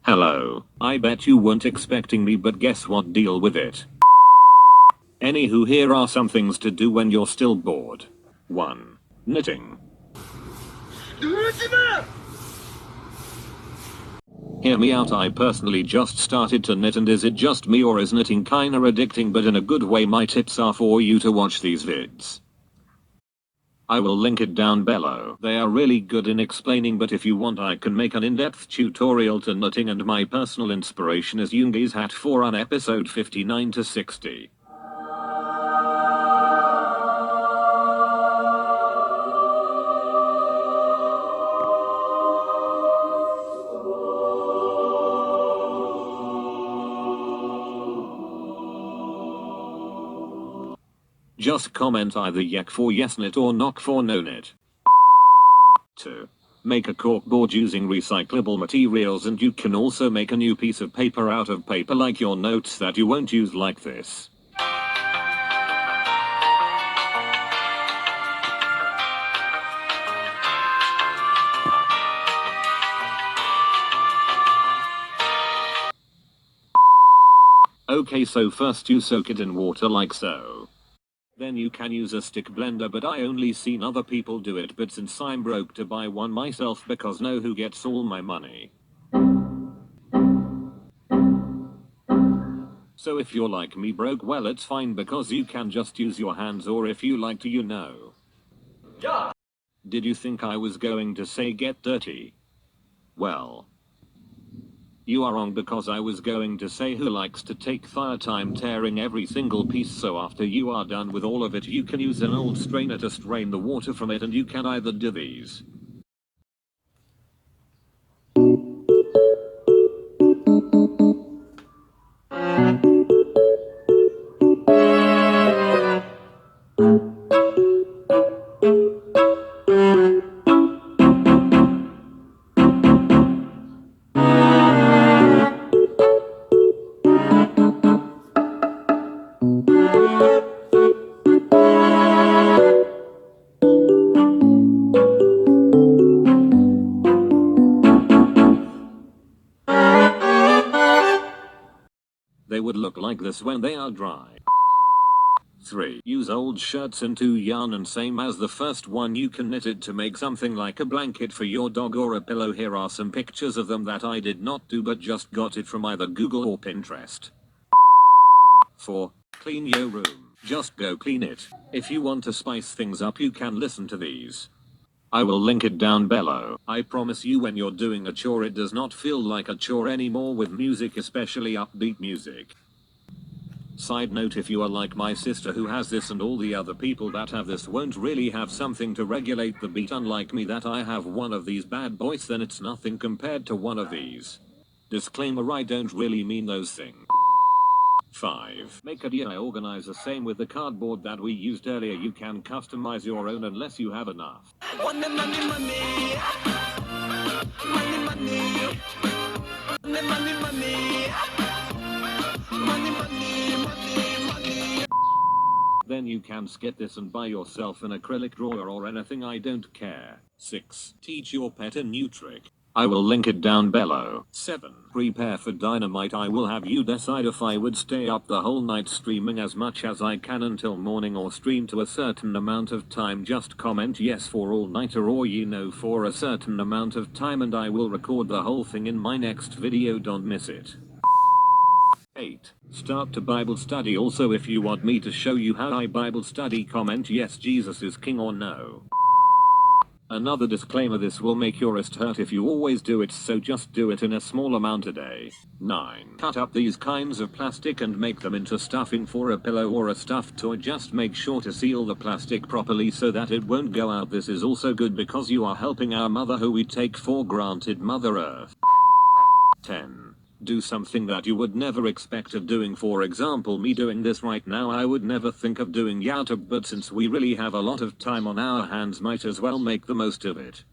Hello, I bet you weren't expecting me, but guess what, deal with it. Anywho, here are some things to do when you're still bored. 1. Knitting. Hear me out, I personally just started to knit, and is it just me or is knitting kinda addicting, but in a good way? My tips are for you to watch these vids. I will link it down below. They are really good in explaining, but if you want I can make an in-depth tutorial to knitting, and my personal inspiration is Yoongi's hat for on episode 59 to 60. Just comment either yak for yes knit or knock for no knit. 2. Make a corkboard using recyclable materials, and you can also make a new piece of paper out of paper, like your notes that you won't use, like this. Okay, so first you soak it in water like so. Then you can use a stick blender, but I only seen other people do it, but since I'm broke to buy one myself because know who gets all my money. So if you're like me broke, well it's fine because you can just use your hands, or if you like to, you know. Yeah. Did you think I was going to say get dirty? Well, you are wrong, because I was going to say who likes to take their time tearing every single piece, so after you are done with all of it you can use an old strainer to strain the water from it, and you can either do these. They would look like this when they are dry. 3. Use old shirts into yarn, and same as the first one, you can knit it to make something like a blanket for your dog or a pillow. Here are some pictures of them that I did not do but just got it from either Google or Pinterest. 4. Clean your room. Just go clean it. If you want to spice things up you can listen to these. I will link it down below. I promise you, when you're doing a chore it does not feel like a chore anymore with music, especially upbeat music. Side note, if you are like my sister who has this, and all the other people that have this won't really have something to regulate the beat, unlike me that I have one of these bad boys, then it's nothing compared to one of these. Disclaimer, I don't really mean those things. 5. Make a DIY organizer, same with the cardboard that we used earlier. You can customize your own unless you have enough. Money, money, money. Money, money. Money, money, money. Money, money, money, money. Then you can skip this and buy yourself an acrylic drawer or anything, I don't care. 6. Teach your pet a new trick. I will link it down below. 7. Prepare for dynamite. I will have you decide if I would stay up the whole night streaming as much as I can until morning, or stream to a certain amount of time. Just comment yes for all-nighter, or for a certain amount of time, and I will record the whole thing in my next video, don't miss it. 8. Start to Bible study. Also, if you want me to show you how I Bible study, comment yes Jesus is king or no. Another disclaimer, this will make your wrist hurt if you always do it, so just do it in a small amount a day. 9. Cut up these kinds of plastic and make them into stuffing for a pillow or a stuffed toy. Just make sure to seal the plastic properly so that it won't go out. This is also good because you are helping our mother, who we take for granted, Mother Earth. 10. Do something that you would never expect of doing. For example, me doing this right now, I would never think of doing YouTube, but since we really have a lot of time on our hands, might as well make the most of it.